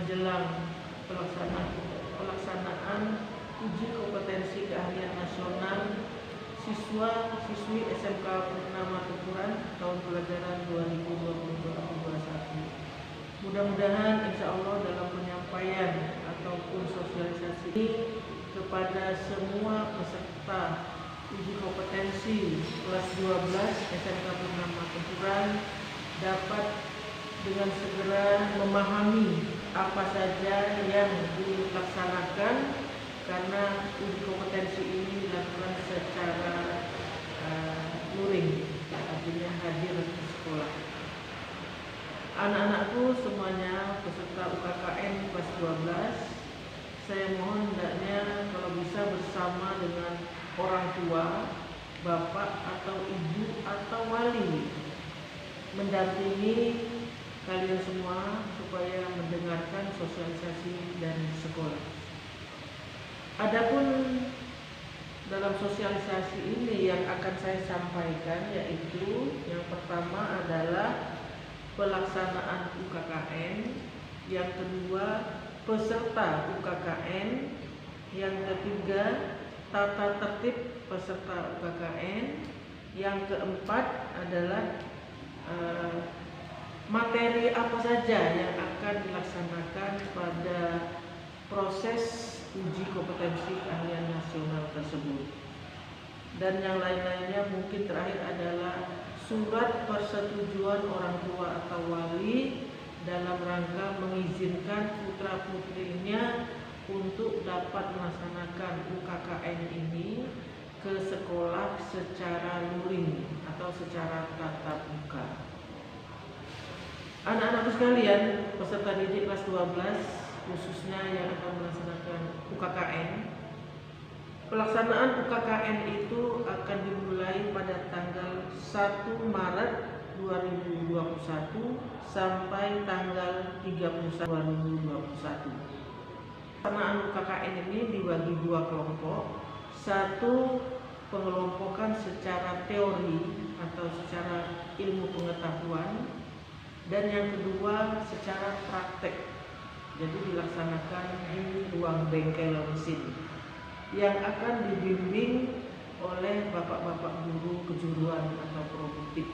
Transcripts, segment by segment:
menjelang pelaksanaan uji kompetensi keahlian nasional siswa-siswi SMK Purnama Tukuran tahun pelajaran 2020-2021. Mudah-mudahan insya Allah dalam penyampaian ataupun sosialisasi kepada semua peserta uji kompetensi kelas 12 SMK Purnama Tukuran dapat dengan segera memahami apa saja yang dilaksanakan, karena uji kompetensi ini dilakukan secara luring, artinya hadir di sekolah. Anak-anakku semuanya peserta UKKN kelas 12, saya mohon hendaknya kalau bisa bersama dengan orang tua, bapak atau ibu atau wali mendampingi kalian semua supaya mendengarkan sosialisasi dari sekolah. Adapun dalam sosialisasi ini yang akan saya sampaikan yaitu yang pertama adalah pelaksanaan UKKN, yang kedua peserta UKKN, yang ketiga tata tertib peserta UKKN, yang keempat adalah materi apa saja yang akan dilaksanakan pada proses uji kompetensi keahlian nasional tersebut. Dan yang lain-lainnya mungkin terakhir adalah surat persetujuan orang tua atau wali dalam rangka mengizinkan putra-putrinya untuk dapat melaksanakan UKKN ini ke sekolah secara luring atau secara tatap muka. Anak-anakku sekalian, peserta didik kelas 12 khususnya yang akan melaksanakan UKKN. Pelaksanaan UKKN itu akan dimulai pada tanggal 1 Maret 2021 sampai tanggal 31 2021. Pelaksanaan UKKN ini dibagi dua kelompok. Satu, pengelompokan secara teori atau secara ilmu pengetahuan, dan yang kedua secara praktek. Jadi dilaksanakan di ruang bengkel mesin yang akan dibimbing oleh bapak-bapak guru kejuruan atau produktif.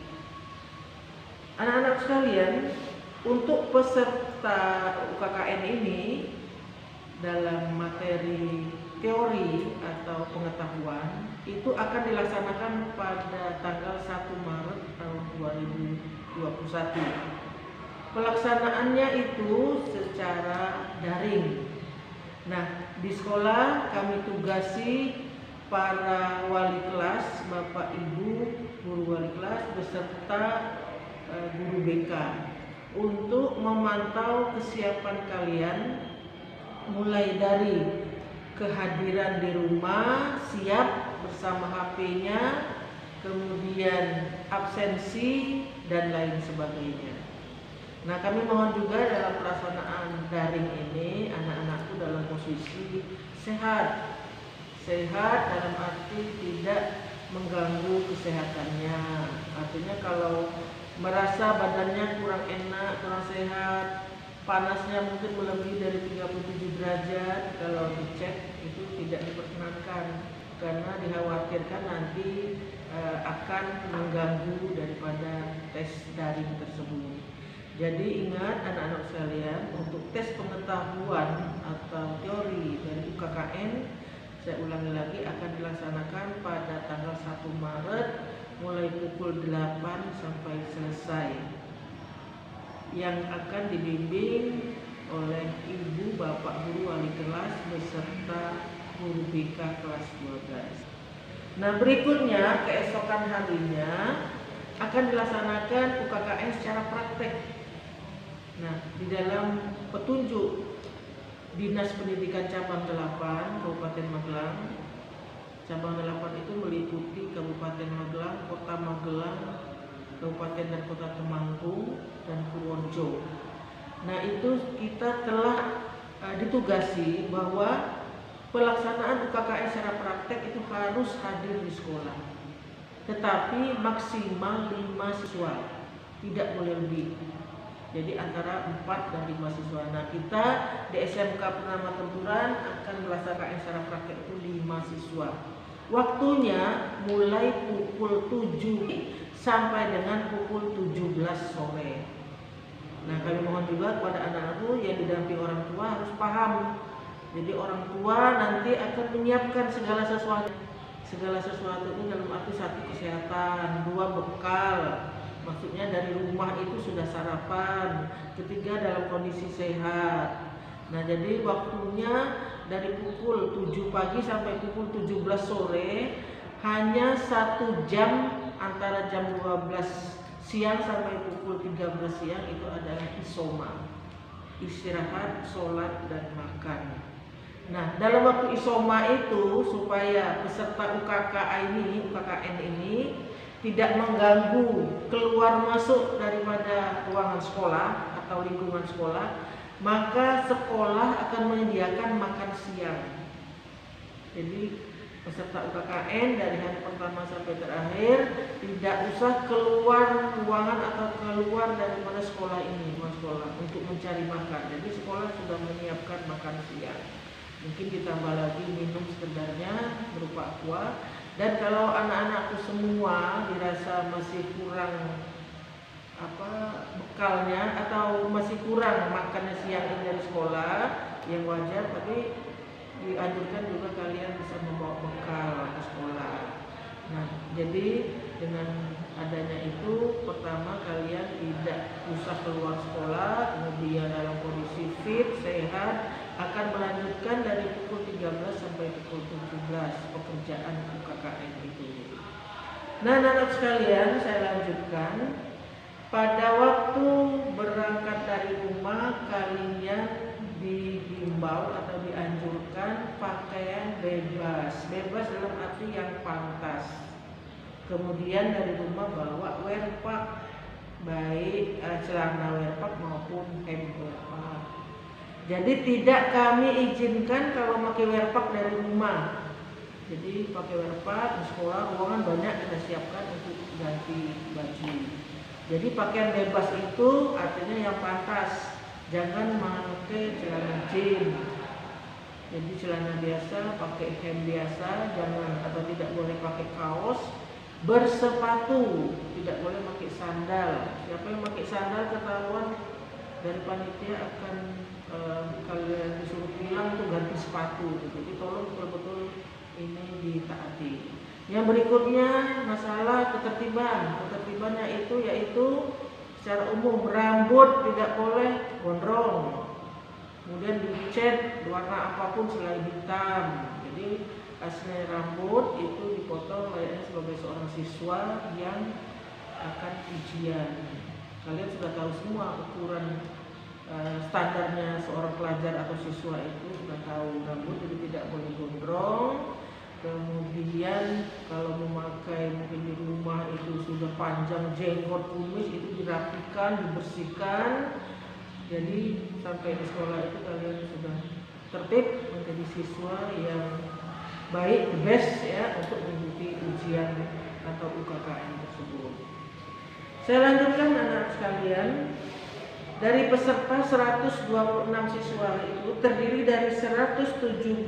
Anak-anak sekalian, untuk peserta UKKN ini dalam materi teori atau pengetahuan itu akan dilaksanakan pada tanggal 1 Maret tahun 2021. Pelaksanaannya itu secara daring. Nah, di sekolah kami tugasi para wali kelas, bapak ibu, guru wali kelas beserta guru BK untuk memantau kesiapan kalian, mulai dari kehadiran di rumah, siap bersama HP-nya, kemudian absensi dan lain sebagainya. Nah, kami mohon juga dalam pelaksanaan daring ini anak-anakku dalam posisi sehat dalam arti tidak mengganggu kesehatannya. Artinya kalau merasa badannya kurang enak, kurang sehat, panasnya mungkin melebihi dari 37 derajat, kalau dicek itu tidak diperkenankan karena dikhawatirkan nanti akan mengganggu daripada tes daring tersebut. Jadi ingat anak-anak sekalian, untuk tes pengetahuan atau teori dari UKKN, saya ulangi lagi, akan dilaksanakan pada tanggal 1 Maret mulai pukul 8 sampai selesai, yang akan dibimbing oleh ibu, bapak guru wali kelas beserta guru BK kelas 12. Nah, berikutnya keesokan harinya akan dilaksanakan UKKN secara praktek. Nah, di dalam petunjuk Dinas Pendidikan Cabang 8 Kabupaten Magelang, Cabang 8 itu meliputi Kabupaten Magelang, Kota Magelang, Kabupaten dan Kota Temanggung, dan Purworejo. Nah, itu kita telah ditugasi bahwa pelaksanaan UKKN secara praktek itu harus hadir di sekolah, tetapi maksimal 5 siswa, tidak boleh lebih. Jadi antara 4 dan 5 siswa. Nah, kita di SMK Purnama Tempuran akan melaksanakan secara praktek itu 5 siswa. Waktunya mulai pukul 7 sampai dengan pukul 17 sore. Nah, kami mohon juga kepada anak-anakku yang didampingi orang tua harus paham. Jadi orang tua nanti akan menyiapkan segala sesuatu. Segala sesuatu itu dalam arti 1 kesehatan, 2 bekal. Maksudnya dari rumah itu sudah sarapan. 3 dalam kondisi sehat. Nah, jadi waktunya dari pukul 7 pagi sampai pukul 17 sore, hanya 1 jam antara jam 12 siang sampai pukul 13 siang itu adalah isoma, istirahat, sholat, dan makan. Nah, dalam waktu isoma itu supaya peserta UKKN ini tidak mengganggu keluar masuk daripada ruangan sekolah atau lingkungan sekolah, maka sekolah akan menyediakan makan siang. Jadi peserta UKKN dari hari pertama sampai terakhir tidak usah keluar ruangan atau keluar daripada sekolah ini, sekolah untuk mencari makan. Jadi sekolah sudah menyiapkan makan siang. Mungkin ditambah lagi minum sekedarnya berupa aqua. Dan kalau anak-anakku semua dirasa masih kurang bekalnya atau masih kurang makannya siang ini dari sekolah yang wajar, tapi dianjurkan juga kalian bisa membawa bekal ke sekolah. Nah, jadi dengan adanya itu, pertama kalian tidak usah keluar sekolah, kemudian dalam kondisi fit, sehat, akan melanjutkan dari pukul 13 sampai pukul 17 pekerjaan UKKN itu. Nah, anak-anak sekalian, saya lanjutkan. Pada waktu berangkat dari rumah, kalian dihimbau atau dianjurkan pakaian bebas. Bebas dalam arti yang pantas. Kemudian dari rumah bawa wearpack, baik celana wearpack maupun hem wearpack. Jadi tidak kami izinkan kalau pakai wearpack dari rumah. Jadi pakai wearpack di sekolah, ruangan banyak kita siapkan untuk ganti baju. Jadi pakaian bebas itu artinya yang pantas. Jangan pakai celana jeans. Jadi celana biasa, pakai hem biasa, jangan atau tidak boleh pakai kaos. Bersepatu, tidak boleh pakai sandal. Siapa yang pakai sandal ketahuan dari panitia akan kalian disuruh pulang tuh ganti sepatu. Jadi tolong betul-betul ini ditaati. Yang berikutnya masalah ketertiban. Ketertibannya yaitu secara umum rambut tidak boleh gondrong. Kemudian dicat warna apapun selain hitam. Jadi asli rambut itu dipotong layaknya sebagai seorang siswa yang akan ujian. Kalian sudah tahu semua ukuran standarnya seorang pelajar atau siswa itu, sudah tahu rambut jadi tidak boleh gondrong. Kemudian kalau memakai mungkin di rumah itu sudah panjang jenggot kumis itu dirapikan, dibersihkan. Jadi sampai di sekolah itu kalian sudah tertib menjadi siswa yang baik, the best ya untuk mengikuti ujian atau UKKN tersebut. Saya lanjutkan anak sekalian. Dari peserta 126 siswa itu terdiri dari 117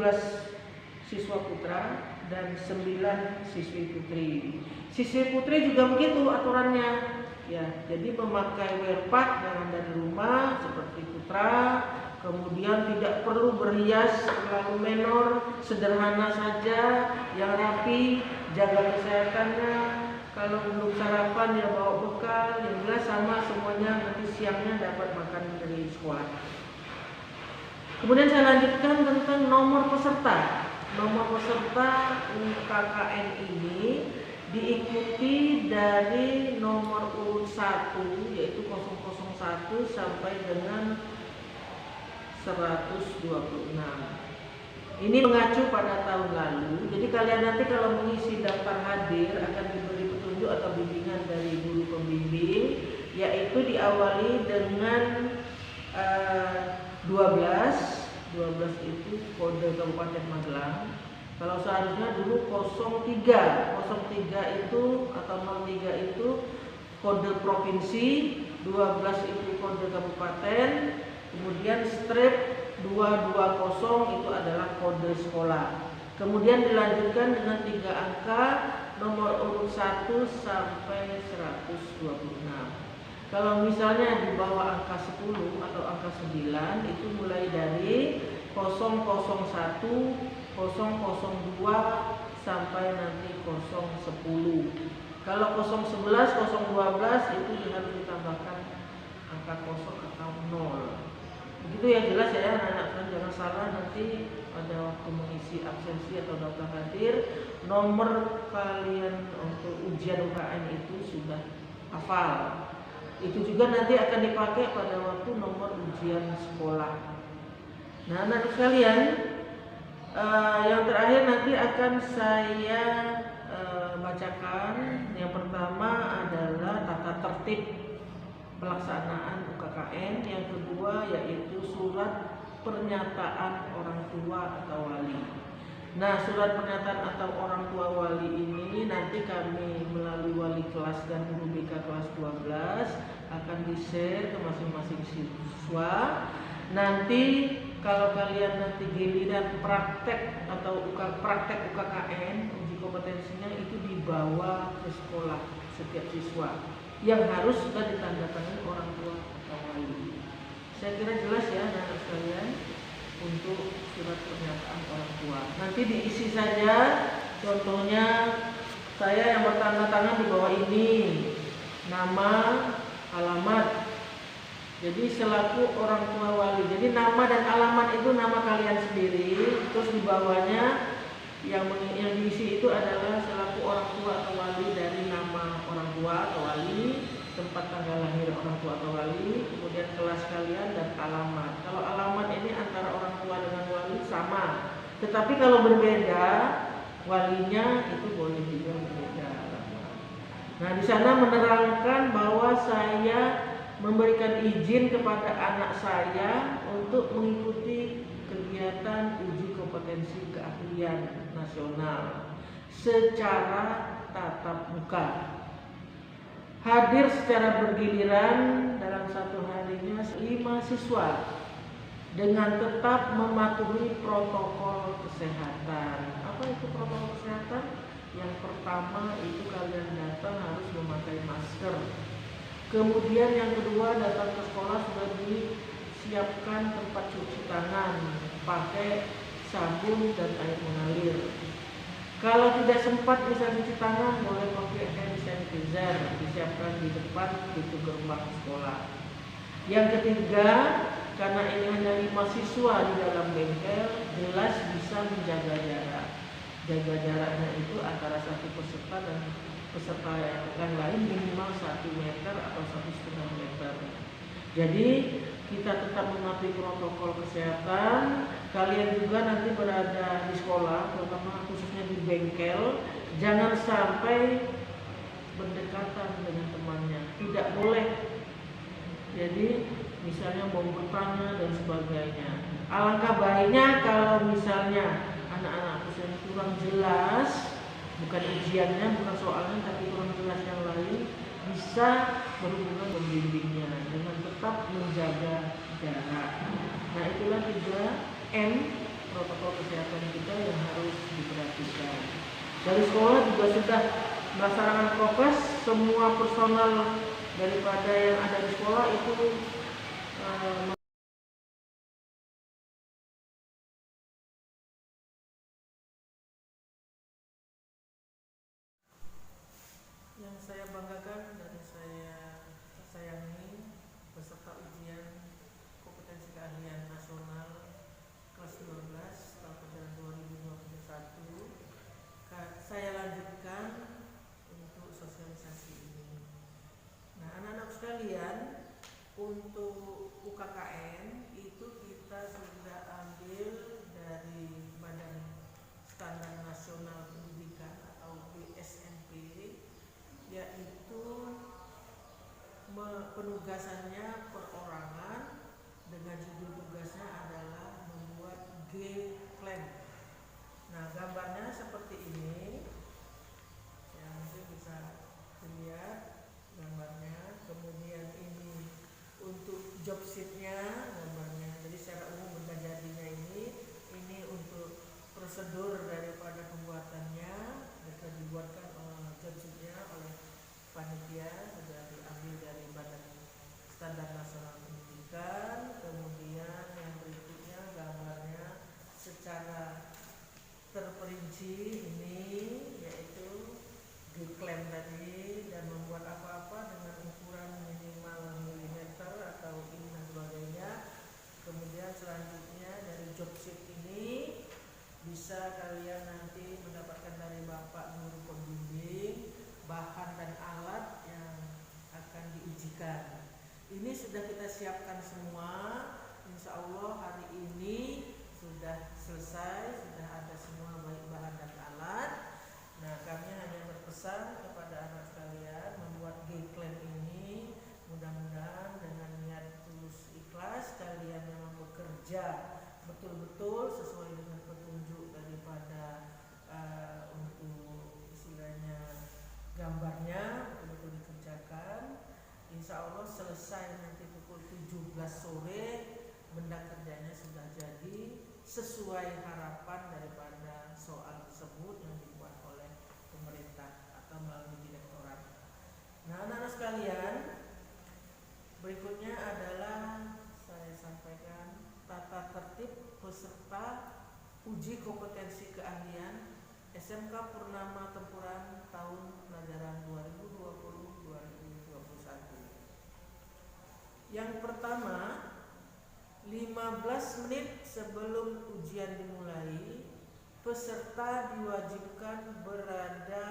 siswa putra dan 9 siswi putri. Siswi putri juga begitu aturannya. Ya, jadi memakai wearpack jangan dari rumah seperti putra. Kemudian tidak perlu berhias terlalu menor, sederhana saja, yang rapi, jaga kesehatannya. Kalau belum sarapan ya bawa bekal, yang jelas sama semuanya, nanti siangnya dapat makan dari sekolah. Kemudian saya lanjutkan tentang nomor peserta. Nomor peserta UKKN ini diikuti dari nomor urut 1 yaitu 001 sampai dengan 126. Ini mengacu pada tahun lalu. Jadi kalian nanti kalau mengisi daftar hadir akan diberi petunjuk atau bimbingan dari guru pembimbing, yaitu diawali dengan 12 itu kode Kabupaten Magelang. Kalau seharusnya dulu 03 itu atau 03 itu kode provinsi, 12 itu kode kabupaten, kemudian strip 220 itu adalah kode sekolah. Kemudian dilanjutkan dengan 3 angka nomor urut 1 sampai 126. Kalau misalnya di bawah angka 10 atau angka 9 itu mulai dari 001, 002 sampai nanti 010. Kalau 011, 012 itu harus ditambahkan angka 0 atau 0. Begitu ya, jelas ya anak-anak, jangan salah nanti pada waktu mengisi absensi atau daftar hadir, nomor kalian untuk ujian UKN itu sudah hafal. Itu juga nanti akan dipakai pada waktu nomor ujian sekolah. Nah, anak sekalian, yang terakhir nanti akan saya bacakan. Yang pertama adalah tata tertib pelaksanaan UKKN. Yang kedua yaitu surat pernyataan orang tua atau wali. Nah, surat pernyataan atau orang tua wali ini nanti kami melalui wali kelas dan guru BK kelas 12 akan di-share ke masing-masing siswa. Nanti kalau kalian nanti giliran praktek atau praktek UKKN, uji kompetensinya itu dibawa ke sekolah setiap siswa yang harus sudah ditandatangani orang tua atau wali. Saya kira jelas ya anak-anak sekalian untuk surat pernyataan orang tua. Nanti diisi saja, contohnya saya yang bertanda tangan di bawah ini, nama, alamat. Jadi selaku orang tua wali. Jadi nama dan alamat itu nama kalian sendiri. Terus di bawahnya yang diisi itu adalah selaku orang tua atau wali dari nama orang tua atau wali, tempat tanggal lahir orang tua atau wali, kemudian kelas kalian dan alamat. Kalau alamat ini antara orang tua dengan wali sama. Tetapi kalau berbeda, walinya itu boleh juga berbeda. Nah, di sana menerangkan bahwa saya memberikan izin kepada anak saya untuk mengikuti kegiatan uji kompetensi keahlian nasional secara tatap muka. Hadir secara bergiliran dalam satu harinya 5 siswa dengan tetap mematuhi protokol kesehatan. Apa itu protokol kesehatan? Yang pertama itu kalian datang harus memakai masker. Kemudian yang kedua, datang ke sekolah sudah disiapkan tempat cuci tangan pakai sabun dan air mengalir. Kalau tidak sempat bisa cuci tangan, boleh pakai hand sanitizer, disiapkan di depan pintu gerbang sekolah. Yang ketiga, karena ini hanya 5 siswa di dalam bengkel, jelas bisa menjaga jarak. Jaga jaraknya itu antara satu peserta dan peserta yang lain minimal 1 meter atau 1,5 meter. Jadi kita tetap mematuhi protokol kesehatan. Kalian juga nanti berada di sekolah, terutama khususnya di bengkel, jangan sampai berdekatan dengan temannya. Tidak boleh. Jadi misalnya mau bertanya dan sebagainya. Alangkah baiknya kalau misalnya anak-anak usianya kurang jelas, bukan ujiannya, bukan soalnya, tapi kurang jelas yang lain, bisa berhubungan membimbingnya dengan tetap menjaga jarak. Nah, itulah 3M protokol kesehatan kita yang harus diperhatikan. Dari sekolah juga sudah melaksanakan prokes, semua personal daripada yang ada di sekolah itu yang saya banggakan dan saya sayangi peserta ujian kompetensi keahlian nasional kelas 12 tahun ajaran 2021. Saya lanjutkan untuk sosialisasi ini. Nah, anak-anak sekalian, untuk UKKN itu kita sudah ambil dari Badan Standar Nasional Pendidikan atau BSNP, yaitu penugasannya perorangan dengan judul tugasnya adalah membuat G-plan. Nah, gambarnya seperti ini, ya mungkin bisa dilihat. gambarnya. Kemudian ini untuk job sheetnya gambarnya. Jadi secara umum benda jadinya ini untuk prosedur daripada pembuatannya. Bisa dibuatkan job sheetnya oleh panitia, sudah diambil dari Badan Standar Nasional Pendidikan. Kemudian yang berikutnya gambarnya secara terperinci ini, yaitu diklaim tadi, dan membuat apa-apa dengan ukuran minimal milimeter atau ini dan sebagainya. Kemudian selanjutnya dari job sheet ini bisa kalian nanti mendapatkan dari Bapak Guru Pembimbing bahan dan alat yang akan diujikan. Ini sudah kita siapkan semua. Insya Allah hari ini sudah selesai, sudah ada semua baik bahan dan alat. Nah, kami hanya berpesan kepada anak sekalian membuat G-Claim ini, mudah-mudahan dengan niat tulus ikhlas kalian memang bekerja betul-betul sesuai dengan petunjuk daripada untuk istilahnya gambarnya betul-betul dikerjakan. Insya Allah selesai nanti pukul 17 sore benda kerjanya sudah jadi sesuai harapan daripada soal tersebut yang dibuat oleh pemerintah atau melalui direktorat. Nah, anak-anak sekalian, berikutnya adalah saya sampaikan tata tertib peserta uji kompetensi keahlian SMK Purnama Tempuran tahun pelajaran 2020-2021. Yang pertama, 15 menit sebelum ujian dimulai, peserta diwajibkan berada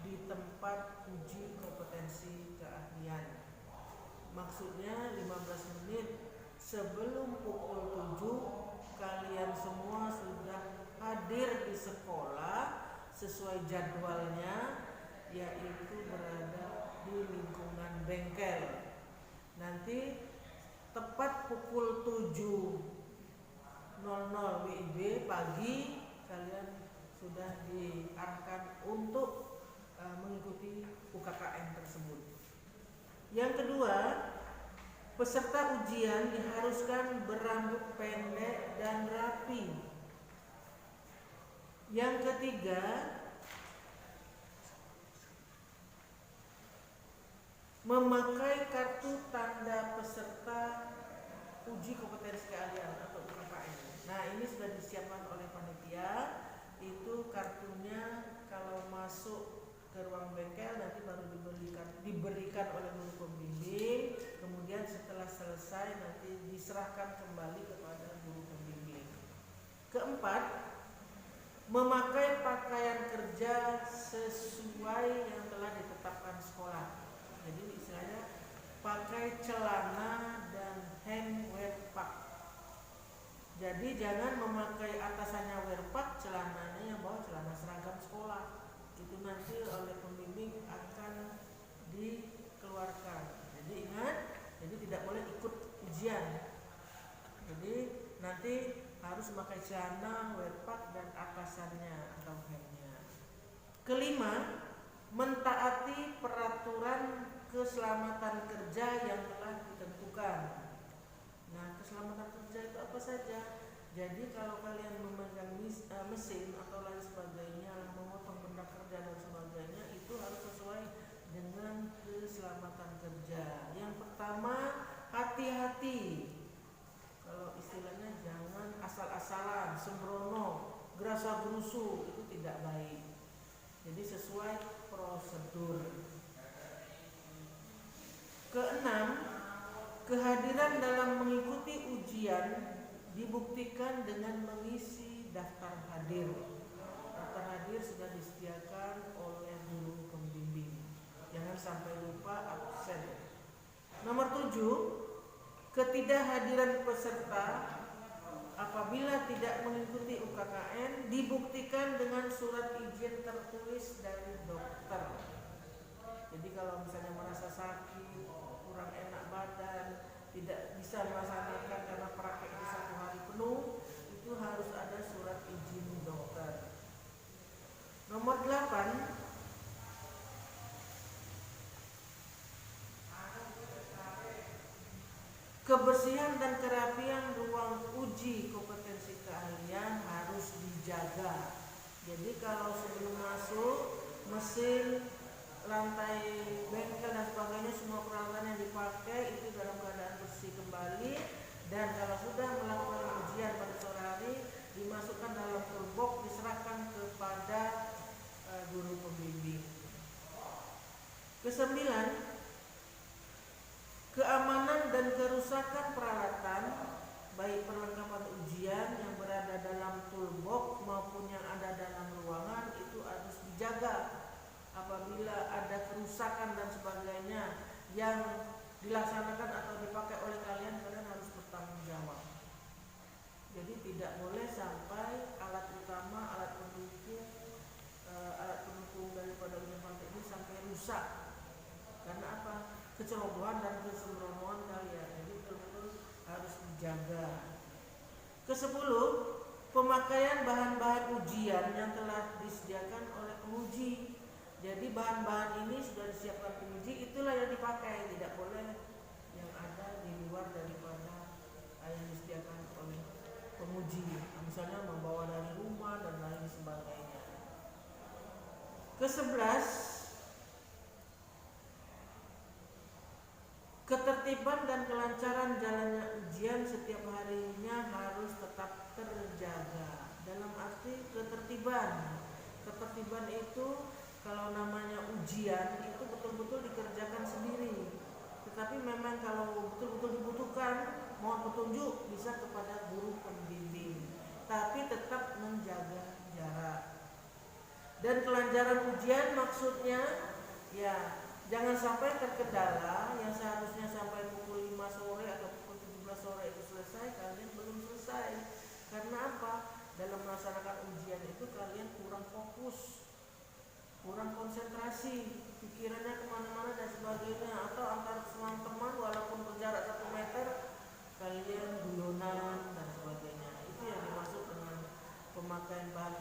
di tempat uji kompetensi keahlian. Maksudnya 15 menit sebelum pukul 7 kalian semua sudah hadir di sekolah sesuai jadwalnya, yaitu berada di lingkungan bengkel. Nanti tepat pukul 7.00 WIB pagi kalian sudah diarahkan untuk mengikuti UKKM tersebut. Yang kedua, peserta ujian diharuskan berambut pendek dan rapi. Yang ketiga, memakai kartu tanda peserta uji kompetensi keahlian atau UKKM. Nah, ini sudah disiapkan oleh panitia. Itu kartunya kalau masuk ke ruang bengkel nanti baru diberikan oleh guru pembimbing. Kemudian setelah selesai nanti diserahkan kembali kepada guru pembimbing. Keempat, memakai pakaian kerja sesuai yang telah ditetapkan sekolah. Jadi istilahnya pakai celana dan hand wear pack. Jadi jangan memakai atasannya wear pack, celananya yang bawah celana seragam sekolah. Itu nanti oleh pembimbing akan dikeluarkan. Jadi ingat, jadi tidak boleh ikut ujian. Jadi nanti harus memakai celana wear pack dan atasannya atau handnya. Kelima, mentaati peraturan keselamatan kerja yang telah ditentukan. Nah, keselamatan kerja itu apa saja? Jadi kalau kalian memegang mesin atau lain sebagainya, memotong benda kerja dan sebagainya, itu harus sesuai dengan keselamatan kerja. Yang pertama, hati-hati. Kalau istilahnya jangan asal-asalan, sembrono, gerasa-gerusu, itu tidak baik. Jadi sesuai prosedur. Keenam, kehadiran dalam mengikuti ujian dibuktikan dengan mengisi daftar hadir. Daftar hadir sudah disediakan oleh guru pembimbing. Jangan sampai lupa absen. Nomor 7, ketidakhadiran peserta apabila tidak mengikuti UKKM dibuktikan dengan surat izin tertulis dari dokter. Jadi kalau misalnya merasa sakit, kurang enak badan, tidak bisa melaksanakan karena prakteknya 1 hari penuh, itu harus ada surat izin dokter. Nomor 8, Kebersihan dan kerapian ruang uji kompetensi keahlian harus dijaga. Jadi kalau sebelum masuk, mesin, lantai bengkel dan sebagainya, semua peralatan yang dipakai itu dalam keadaan bersih kembali. Dan kalau sudah melakukan ujian pada sore hari, dimasukkan dalam toolbox, diserahkan kepada guru pembimbing. Kesembilan, keamanan dan kerusakan peralatan, baik perlengkapan ujian yang berada dalam toolbox maupun yang ada dalam ruangan, itu harus dijaga. Apabila ada kerusakan dan sebagainya yang dilaksanakan atau dipakai oleh kalian harus bertanggung jawab. Jadi tidak boleh sampai alat utama, alat pendukung daripada ujian praktek ini sampai rusak. Karena apa? Kecerobohan dan kesembronoan kalian. Jadi betul-betul harus dijaga. Kesepuluh, pemakaian bahan-bahan ujian yang telah disediakan oleh penguji. Jadi bahan-bahan ini sudah disiapkan penguji, itulah yang dipakai. Tidak boleh yang ada di luar daripada yang disediakan oleh penguji. Misalnya membawa dari rumah dan lain sebagainya. Ke-11, ketertiban dan kelancaran jalannya ujian setiap harinya harus tetap terjaga. Dalam arti ketertiban. Ketertiban itu kalau namanya ujian itu betul-betul dikerjakan sendiri. Tetapi memang kalau betul-betul dibutuhkan, mohon petunjuk bisa kepada guru pembimbing. Tapi tetap menjaga jarak. Dan kelancaran ujian maksudnya ya jangan sampai terkendala yang seharusnya sampai pukul 5 sore atau pukul 17 sore itu selesai, kalian belum selesai. Karena apa? Dalam melaksanakan ujian itu kalian kurang fokus, kurang konsentrasi, pikirannya kemana-mana dan sebagainya. Atau antar teman-teman walaupun berjarak 1 meter, kalian guyonan dan sebagainya. Itu yang dimaksud dengan pemakaian bahan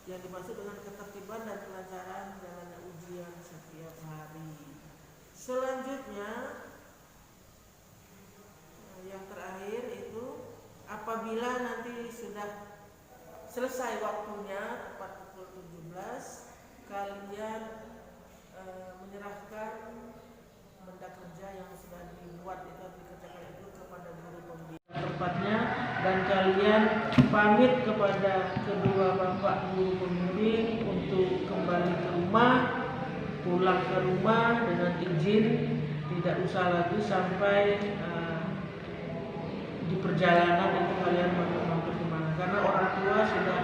yang dimaksud dengan ketertiban dan kelancaran jalannya ujian setiap hari. Selanjutnya yang terakhir itu apabila nanti sudah selesai waktunya tepat pukul 17, kalian menyerahkan benda kerja yang sudah dibuat itu dikerjakan itu kepada guru pembimbing tempatnya, dan kalian pamit kepada kedua bapak guru pembimbing untuk kembali ke rumah, pulang ke rumah dengan izin, tidak usah lagi sampai di perjalanan itu kalian mampir kemana. Karena orang tua sudah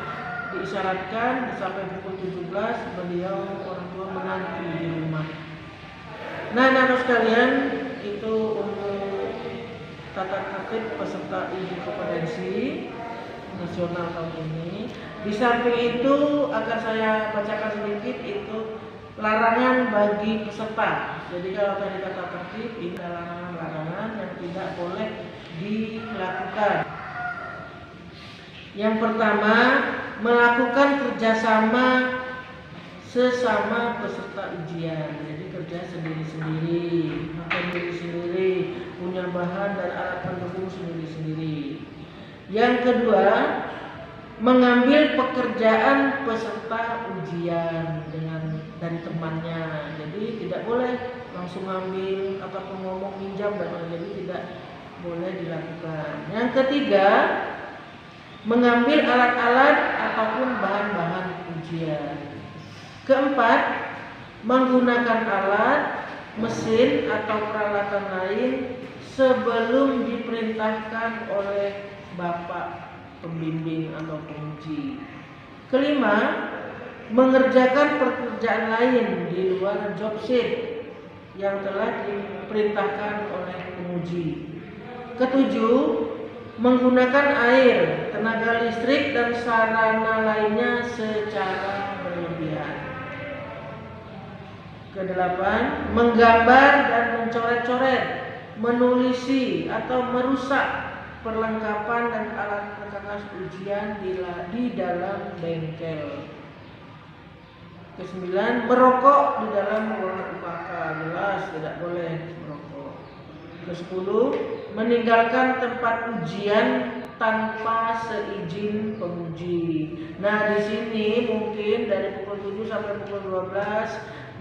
diisyaratkan sampai pukul 17 beliau orang tua menanti di rumah. Nah, anak sekalian, itu untuk tata tertib peserta uji kompetensi nasional tahun ini. Di samping itu akan saya bacakan sedikit itu larangan bagi peserta. Jadi kalau tadi tata tertib, ini larangan-larangan yang tidak boleh dilakukan. Yang pertama, melakukan kerjasama sesama peserta ujian. Jadi kerja sendiri-sendiri, makan sendiri-sendiri, punya bahan dan alat pendukung sendiri-sendiri. Yang kedua, mengambil pekerjaan peserta ujian dari temannya. Jadi tidak boleh langsung ambil ataupun ngomong minjam dan lain, jadi tidak boleh dilakukan. Yang ketiga, mengambil alat-alat ataupun bahan-bahan ujian. Keempat, menggunakan alat, mesin atau peralatan lain sebelum diperintahkan oleh bapak pembimbing atau penguji. Kelima, mengerjakan pekerjaan lain di luar job sheet yang telah diperintahkan oleh penguji. Ketujuh, menggunakan air, tenaga listrik dan sarana lainnya secara berlebihan. Kedelapan, menggambar dan mencoret-coret, menulisi atau merusak perlengkapan dan alat perkakas ujian di dalam bengkel. Kesembilan, merokok di dalam ruangan UKK, jelas tidak boleh merokok. ke-10, meninggalkan tempat ujian tanpa seizin penguji. Nah, di sini mungkin dari pukul 7 sampai pukul 12,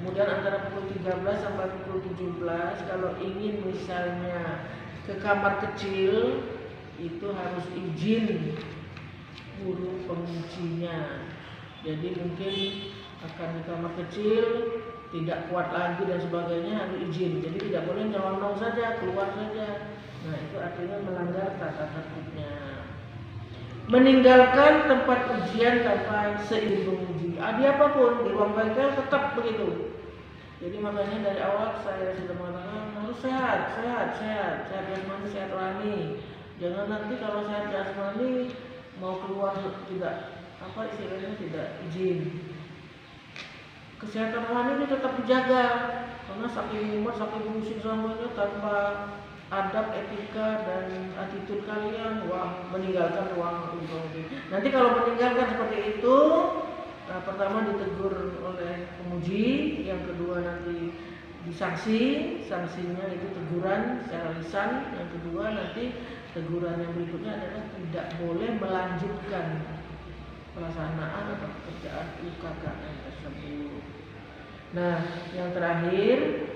kemudian antara pukul 13 sampai pukul 17, kalau ingin misalnya ke kamar kecil itu harus izin guru pengujinya. Jadi mungkin akan di kamar kecil tidak kuat lagi dan sebagainya harus izin. Jadi tidak boleh nyelonong saja, keluar saja. Nah, itu artinya melanggar tata tertibnya. Meninggalkan tempat ujian tanpa seizin penguji. Di apapun, di ruang bengkel tetap begitu. Jadi makanya dari awal saya sudah mengatakan harus sehat jasmani, sehat rohani. Jangan nanti kalau sehat jasmani mau keluar tidak istilahnya tidak izin. Kesehatan rohani ini tetap dijaga, karena saking mumet, saking musik semuanya tanpa adab, etika dan attitude kalian, meninggalkan ruang penguji. Nanti kalau meninggalkan seperti itu, pertama ditegur oleh penguji, yang kedua nanti sanksinya itu teguran secara lisan, yang kedua nanti teguran yang berikutnya adalah tidak boleh melanjutkan pelaksanaan atau pekerjaan UKKM tersebut. Nah, yang terakhir,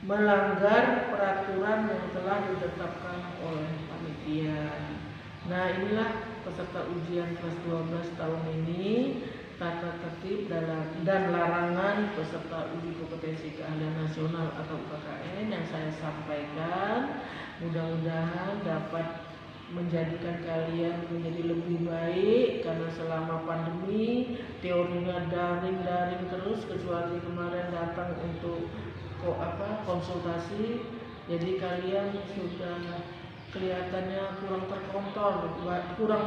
melanggar peraturan yang telah ditetapkan oleh panitia. Nah, inilah peserta ujian kelas 12 tahun ini, tata tertib dan larangan peserta uji kompetensi keahlian nasional atau UKKM yang saya sampaikan. Mudah-mudahan dapat menjadikan kalian menjadi lebih baik, karena selama pandemi teorinya daring terus, kecuali kemarin datang untuk konsultasi. Jadi kalian sudah kelihatannya kurang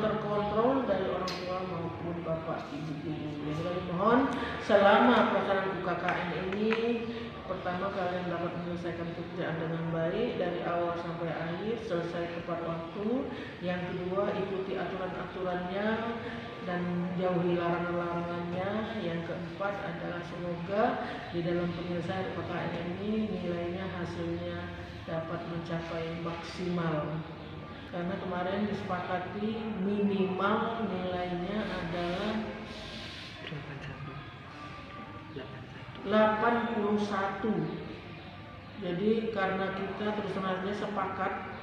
terkontrol dari orang tua maupun bapak ibu guru. Jadi kami mohon selama pelaksanaan UKKM ini, pertama kalian dapat menyelesaikan pekerjaan dengan baik dari awal sampai akhir, selesai tepat waktu. Yang kedua, ikuti aturan-aturannya dan jauhi larangan-larangannya. Yang keempat adalah semoga di dalam penyelesaian UKKM ini nilainya hasilnya dapat mencapai maksimal. Karena kemarin disepakati minimal nilainya adalah 81. Jadi karena kita terus terang sepakat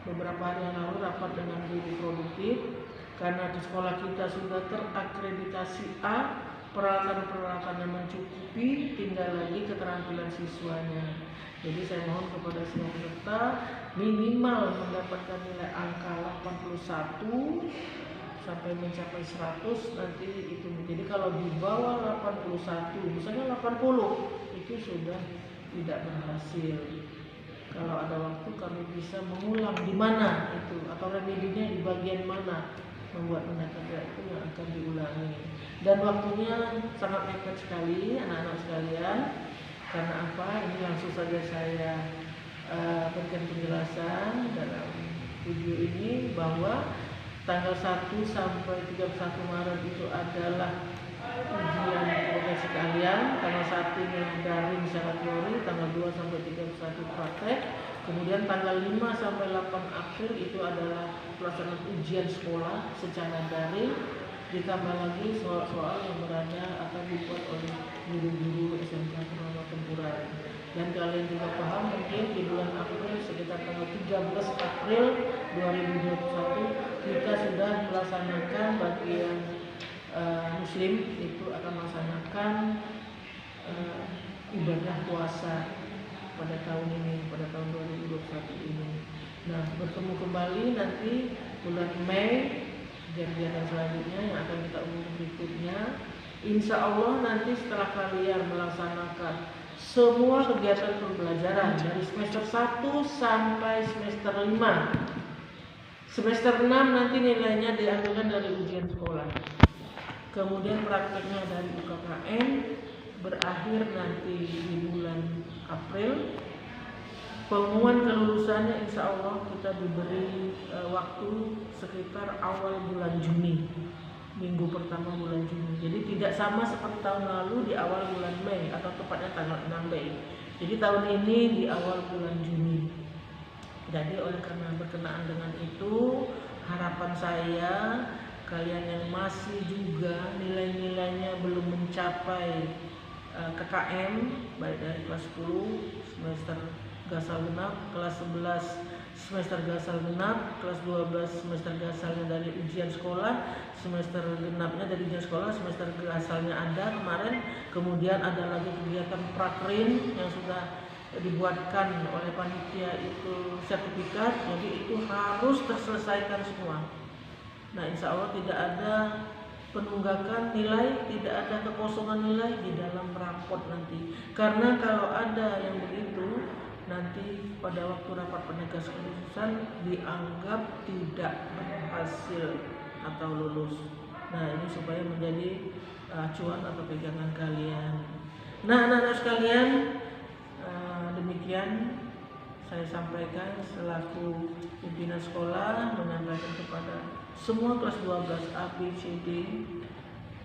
beberapa hari yang lalu rapat dengan guru produktif, karena di sekolah kita sudah terakreditasi A, peralatan-peralatannya mencukupi, tinggal lagi keterampilan siswanya. Jadi saya mohon kepada semua peserta minimal mendapatkan nilai angka 81 sampai mencapai 100 nanti itu. Jadi kalau di bawah 81, misalnya 80, itu sudah tidak berhasil. Kalau ada waktu kami bisa mengulang di mana itu, atau remedinya di bagian mana, membuat pendataan itu yang akan diulangi. Dan waktunya sangat mepet sekali anak-anak sekalian. Karena apa? Ini langsung saja saya berikan penjelasan dalam video ini bahwa tanggal 1 sampai 31 Maret itu adalah ujian kompetensi keahlian. Tanggal 1 ini daring secara teori, tanggal 2 sampai 31 praktek. Kemudian tanggal 5 sampai 8 April itu adalah pelaksanaan ujian sekolah secara daring. Ditambah lagi soal-soal yang berada akan dibuat oleh guru-guru SMK Purnama Tempuran. Dan kalian juga paham mungkin di bulan April sekitar tanggal 13 April 2021 kita sudah melaksanakan bagi yang Muslim itu akan melaksanakan ibadah puasa pada tahun ini, pada tahun 2021 ini. Nah, bertemu kembali nanti bulan Mei, kegiatan selanjutnya yang akan kita umum berikutnya. Insya Allah nanti setelah kalian melaksanakan semua kegiatan pembelajaran dari semester 1 sampai semester 5, semester 6 nanti nilainya diambilkan dari ujian sekolah, kemudian prakteknya dari UKKM, berakhir nanti di bulan April. Pengumuman kelulusannya insya Allah kita diberi waktu sekitar awal bulan Juni, minggu pertama bulan Juni. Jadi tidak sama seperti tahun lalu di awal bulan Mei, atau tepatnya tanggal 6 Mei. Jadi tahun ini di awal bulan Juni. Jadi oleh karena berkenaan dengan itu, harapan saya kalian yang masih juga nilai-nilainya belum mencapai KKM, baik dari kelas 10 semester gasal genap, kelas 11 semester gasal genap, kelas 12 semester gasalnya dari ujian sekolah, semester genapnya dari ujian sekolah, semester gasalnya ada kemarin, kemudian ada lagi kegiatan prakrin yang sudah dibuatkan oleh panitia itu sertifikat, jadi itu harus terselesaikan semua. Nah, insya Allah tidak ada penunggakan nilai, tidak ada kekosongan nilai di dalam rapot nanti. Karena kalau ada yang begitu, nanti pada waktu rapat penegas kelulusan dianggap tidak berhasil atau lulus. Nah, ini supaya menjadi acuan atau pegangan kalian. Nah, anak-anak sekalian, demikian saya sampaikan selaku pimpinan sekolah, menyampaikan kepada semua kelas 12 A, B, C, D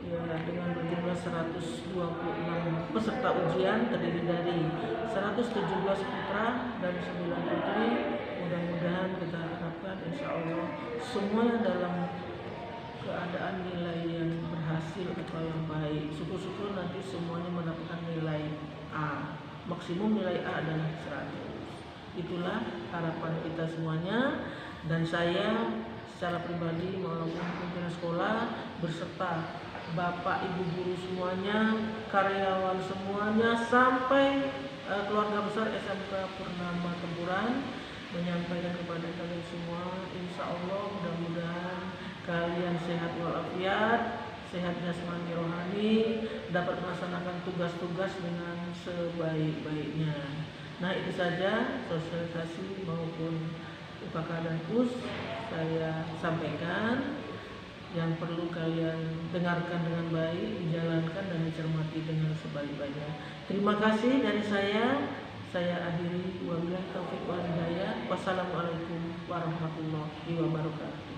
ya, dengan berjumlah 126 peserta ujian, terdiri dari 117 putra dan 9 putri. Mudah-mudahan kita harapkan insya Allah semuanya dalam keadaan nilai yang berhasil atau yang baik. Syukur-syukur nanti semuanya mendapatkan nilai A, maksimum nilai A adalah 100. Itulah harapan kita semuanya, dan saya secara pribadi maupun pimpinan sekolah beserta Bapak Ibu guru semuanya, karyawan semuanya, sampai keluarga besar SMK Purnama Tempuran menyampaikan kepada kalian semua, insya Allah mudah-mudahan kalian sehat walafiat, sehat jasmani rohani, dapat melaksanakan tugas-tugas dengan sebaik-baiknya. Nah, itu saja sosialisasi maupun UKK dan PUS saya sampaikan, yang perlu kalian dengarkan dengan baik, dijalankan dan dicermati dengan sebaik-baiknya. Terima kasih dari saya akhiri. Wabillahi taufiq wal hidayah. Wassalamualaikum warahmatullahi wabarakatuh.